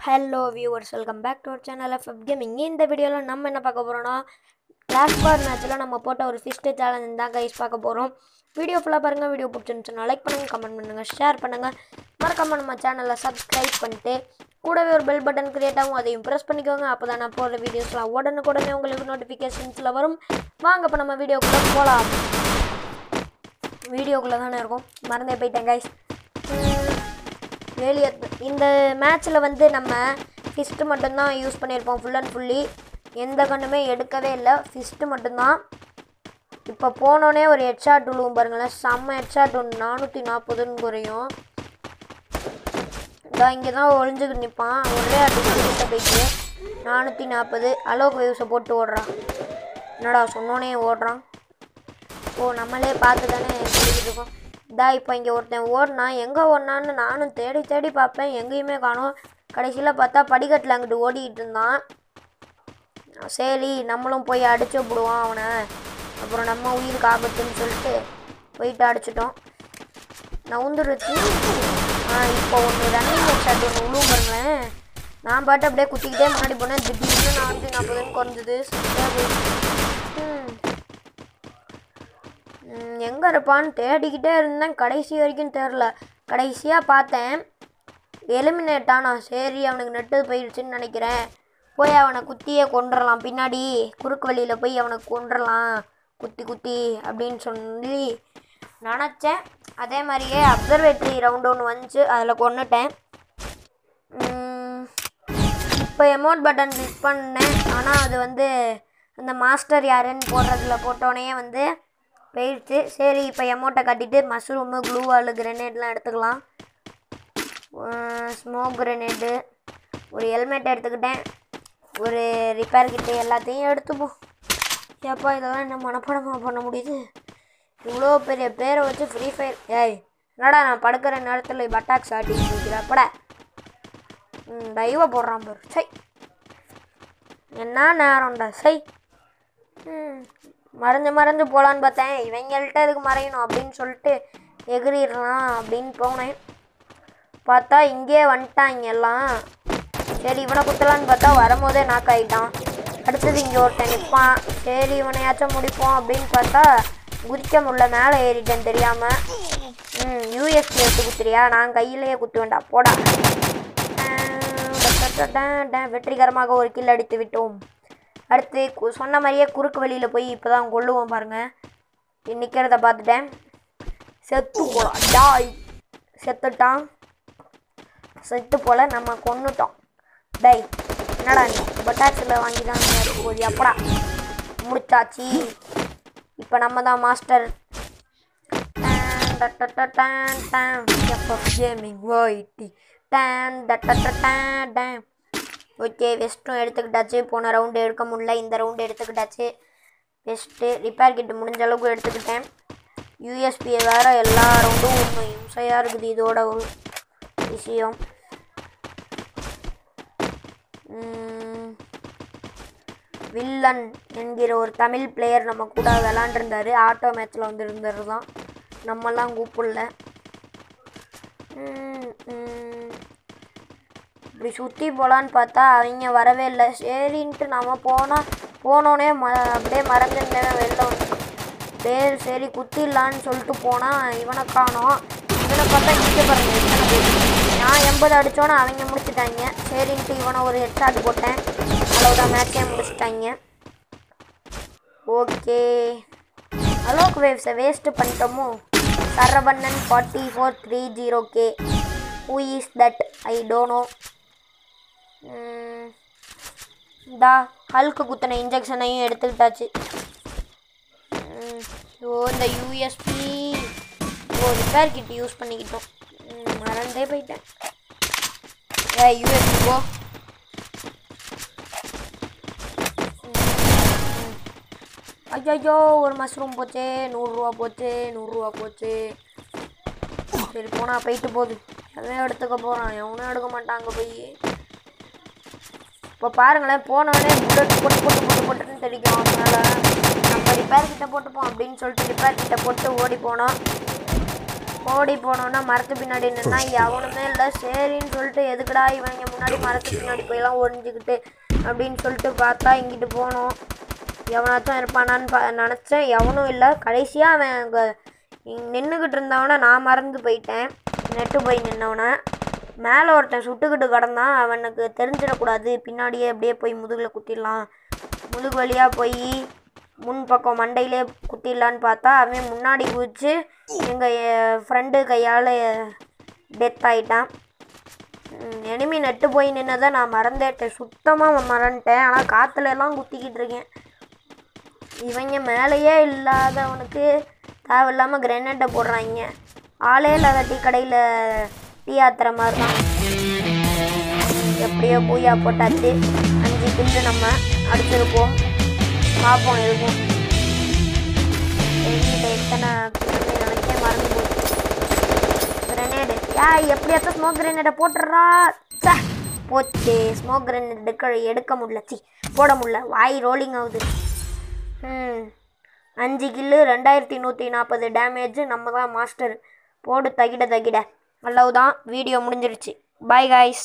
Hello viewers, welcome back to our channel FF gaming. இந்த வீடியோவில் நம்ம என்ன பார்க்க போகிறோன்னா, கிளாஸ் ஸ்குவாட் மேட்ச்சில் நம்ம போட்ட ஒரு ஃபிஸ்ட்டு சேலஞ்ச் தான் கைஸ் பார்க்க போகிறோம். வீடியோ ஃபுல்லாக பாருங்கள். வீடியோ பிடிச்சிருந்துச்சுன்னா லைக் பண்ணுங்கள், கமெண்ட் பண்ணுங்கள், ஷேர் பண்ணுங்கள். மறக்காம நம்ம சேனலை சப்ஸ்கிரைப் பண்ணிட்டு கூடவே ஒரு பெல் பட்டன் கிரியேட் ஆகும், அதையும் ப்ரெஸ் பண்ணிக்கோங்க. அப்போ தான் நான் போடுற வீடியோஸ்லாம் உடனுக்குடனே உங்களுக்கு நோட்டிஃபிகேஷன்ஸில் வரும். வாங்க இப்போ நம்ம வீடியோக்குள்ளே போகலாம். வீடியோக்குள்ளே தானே இருக்கும், மறந்தே போயிட்டேன் கைஸ். வெளியே இந்த மேட்ச்சில் வந்து நம்ம ஃபிஸ்ட்டு மட்டும்தான் யூஸ் பண்ணியிருப்போம். ஃபுல் அண்ட் ஃபுல்லி எந்த கண்ணுமே எடுக்கவே இல்லை, ஃபிஸ்ட்டு மட்டும்தான். இப்போ போனோடனே ஒரு ஹெட்ஷாட் விழுவும் பாருங்களேன், செம்ம ஹெட்ஷாட் ஒன்று 440 குறையும். இதான் இங்கே தான் ஒழிஞ்சுக்கிட்டு நிற்பான், ஒரே அடிக்கிட்ட போயிட்டு 440 அலோக் வேவ்ஸை போட்டு ஓடுறான். என்னடா சொன்னோன்னே ஓடுறான். ஓ, நம்மளே பார்த்து தானே சொல்லிக்கிட்டு இருக்கோம். இப்போ இங்கே ஒருத்தன் ஓடினா, எங்கே ஓடினான்னு நானும் தேடி தேடி பார்ப்பேன், எங்கேயுமே காணோம். கடைசியில் பார்த்தா படிக்கட்டில் அங்கிட்டு ஓடிக்கிட்டு இருந்தான். சரி நம்மளும் போய் அடிச்சு விடுவான் அவனை, அப்புறம் நம்ம உயிருக்கு ஆபத்துன்னு சொல்லிட்டு போயிட்டு அடிச்சிட்டோம். நவுந்துருச்சு. இப்போ ஒன்று ரன்னிங் ஹெட்ஷாட் ஒன்று விழுவும் பாருங்களேன். நான் பாட்டு அப்படியே குத்திக்கிட்டே முன்னாடி போனேன், திடீர்னு 440 குறைஞ்சது. எங்கே இருப்பான்னு தேடிக்கிட்டே இருந்தேன், கடைசி வரைக்கும் தெரில. கடைசியாக பார்த்தேன் எலிமினேட் ஆனான். சரி அவனுக்கு நெட்டு போயிடுச்சுன்னு நினைக்கிறேன், போய் அவனை குத்தியே கொண்டுடலாம், பின்னாடி குறுக்கு வழியில் போய் அவனை கொண்டுடலாம் குத்தி அப்படின்னு சொல்லி நினச்சேன். அதே மாதிரியே அப்சர்வேட்டரி ரவுண்டு ஒன்று வந்துச்சு, அதில் கொண்டுட்டேன். இப்போ எமோட் பட்டன் கிளிக் பண்ணேன், ஆனால் அது வந்து அந்த மாஸ்டர் யாருன்னு போடுறதுல போட்டோடனே வந்து போயிடுச்சு. சரி இப்போ எமௌண்ட்டை கட்டிட்டு மஷ்ரூமு, க்ளூவால், கிரெனேட்லாம் எடுத்துக்கலாம். ஸ்மோக் கிரெனேடு, ஒரு ஹெல்மெட் எடுத்துக்கிட்டேன், ஒரு ரிப்பேர் கிட்டு எல்லாத்தையும் எடுத்துப்போம். ஏப்பா இதெல்லாம் என்ன மனப்பாடமாக பண்ண முடியுது? இவ்வளோ பெரிய பேரை வச்சு ஃப்ரீ ஃபயர். என்னடா நான் படுக்கிற நேரத்தில் பட்டாக்ஸ் ஆட்டி கொடுக்குறப்பட டைவை போடுறான் பாரு. சை, என்ன நேரம்டா சை. மறைஞ்சு போகலான்னு பார்த்தேன், இவங்கள்ட்ட எதுக்கு மறையணும் அப்படின்னு சொல்லிட்டு எகிரிடலாம் அப்படின்னு போனேன். பார்த்தா இங்கேயே வந்துட்டாங்க எல்லாம். சரி இவனை குத்தலான்னு பார்த்தா வரும்போதே நாக் ஆகிட்டான். அடுத்தது இங்கே ஒருத்தன் நிற்பான், சரி இவனையாச்சும் முடிப்போம் அப்படின்னு பார்த்தா குதிக்க முடியல, மேலே ஏறிட்டேன் தெரியாமல். யூஎஸ்பி எடுத்து குத்துறியா? நான் கையிலேயே குத்து வேண்டாம் போடா. வெற்றிகரமாக ஒரு கில் அடித்து விட்டோம். அடுத்து சொன்ன மாதிரியே குறுக்கு வழியில் போய் இப்போ தான் கொள்ளுவோம் பாருங்கள். நிற்கிறத பார்த்துட்டேன், செத்து போலாம். டாய் செத்துட்டான். செத்து போல் நம்ம கொன்னுட்டோம். டை என்னடா நீ பட்டாக்ஸில் வாங்கி தான் போகுது, அப்படா முடிச்சாச்சு. இப்போ நம்ம தான் மாஸ்டர். கேமிங் ஒயிட்டி ஓகே, வெஸ்ட்டும் எடுத்துக்கிட்டாச்சு. போன ரவுண்டு எடுக்க முடியல, இந்த ரவுண்டு எடுத்துக்கிட்டாச்சு. வெஸ்ட்டு ரிப்பேர் கிட்டு முடிஞ்ச அளவுக்கு எடுத்துக்கிட்டேன். யூஎஸ்பியை வேறு எல்லா ரவுண்டும் ஒன்று இம்சையாக இருக்குது, இதோட ஒரு விஷயம். வில்லன் என்கிற ஒரு தமிழ் பிளேயர் நம்ம கூட விளாண்டுருந்தார், ஆட்டோ மேட்ச்சில் வந்து இருந்தார் தான், நம்மலாம் கூப்பிடல. இப்படி சுற்றி போகலான்னு பார்த்தா அவங்க வரவே இல்லை. சரின்ட்டு நம்ம போனோடனே அப்படியே மறந்துருந்தேன், வெளில வந்து பேர் சரி குத்திடலான்னு சொல்லிட்டு போனால் இவனை காணோம். இவனை பார்த்தா இங்கே பாருங்க எத்தனை பேர். நான் 80 அடித்தோன்னே அவங்க முடிச்சுட்டாங்க. சரின்ட்டு இவனை ஒரு ஹெட்ஷாட் போட்டேன், அவ்வளோதான், மேட்சே முடிச்சுட்டாங்க. ஓகே, அலோக் வேவ்ஸை வேஸ்ட்டு பண்ணிட்டோமோ. Saravanan 4430K, who is that? I don't know. ஹல்க்கு குத்தின இன்ஜெக்ஷனையும் எடுத்துக்கிட்டாச்சு. இந்த யூஎஸ்பி ரிப்பேர் கிட் யூஸ் பண்ணிக்கிட்டோம், மறந்தே போயிட்டேன். யூஎஸ்பி போ. ஐயோ ஒரு மஷ்ரூம் போச்சே, 100 ரூபா போச்சு. சரி போனால் போயிட்டு போகுது, எவன் எடுத்துக்க போகிறான், எவனும் எடுக்க மாட்டாங்க போய். இப்போ பாருங்களேன், போனவொடனே புல்லட் போட்டுன்னு தெரியும். அதனால் நம்ம ரிப்பேர் கிட்ட போட்டுப்போம் அப்படின்னு சொல்லிட்டு ரிப்பேர் கிட்ட போட்டு ஓடி போனோம். ஓடி போனோன்னா மரத்து பின்னாடி நின்னா எவனுமே இல்லை. சரின்னு சொல்லிட்டு எதுக்குடா இவங்க முன்னாடி மரத்து பின்னாடி போயெல்லாம் ஒழிஞ்சிக்கிட்டு அப்படின்னு சொல்லிட்டு பார்த்தா இங்கிட்டு போனோம். எவனாச்சும் இருப்பானான்னு நினச்சேன். எவனும் இல்லை. கடைசியாக அவன் அங்கே நின்றுக்கிட்டு இருந்தவனை நான் மறந்து போயிட்டேன். நெட்டு போய் நின்னவனை மேலே ஒருத்தன் சுட்டுக்கிட்டு கிடந்தான். அவனுக்கு தெரிஞ்சிடக்கூடாது, பின்னாடியே அப்படியே போய் முதுகில் குத்திடலாம், முதுகு வழியாக போய் முன் பக்கம் மண்டையிலே குத்திடலான்னு பார்த்தா அவன் முன்னாடி குதிச்சு எங்கள் ஃப்ரெண்டு கையால் டெத் ஆகிட்டான். எனிமி நெட்டு போய் நின்னதை நான் மறந்துட்டேன், சுத்தமாக மறந்துட்டேன். ஆனால் காற்றுலலாம் குத்திக்கிட்டு இருக்கேன். இவங்க மேலேயே இல்லாதவனுக்கு தேவையில்லாமல் கிரெனேட்டை போடுறாங்க. ஆளே இல்லாத டீ கடையில் டீ ஆத்துற மாதிரி தான். எப்படியோ பூயா போட்டாச்சு. 5 கில்லு நம்ம அடிச்சிருப்போம். பார்ப்போம் இருக்கும் எங்கிட்ட எத்தனை கிலோன்னு எனக்கே மறந்து போச்சு. கிரெனேடு எப்படியாச்சும் ஸ்மோக் கிரெனேடை போட்டுடுறா. போச்சு. ஸ்மோக் கிரெனேட் எடுக்க முடியல, போட முடியல, வாய் ரோலிங் ஆகுது. 5 கில்லு 2140 டேமேஜ். நம்ம தான் மாஸ்டர். போடு தகிட. அவ்வளவுதான், வீடியோ முடிஞ்சிருச்சு. Bye guys.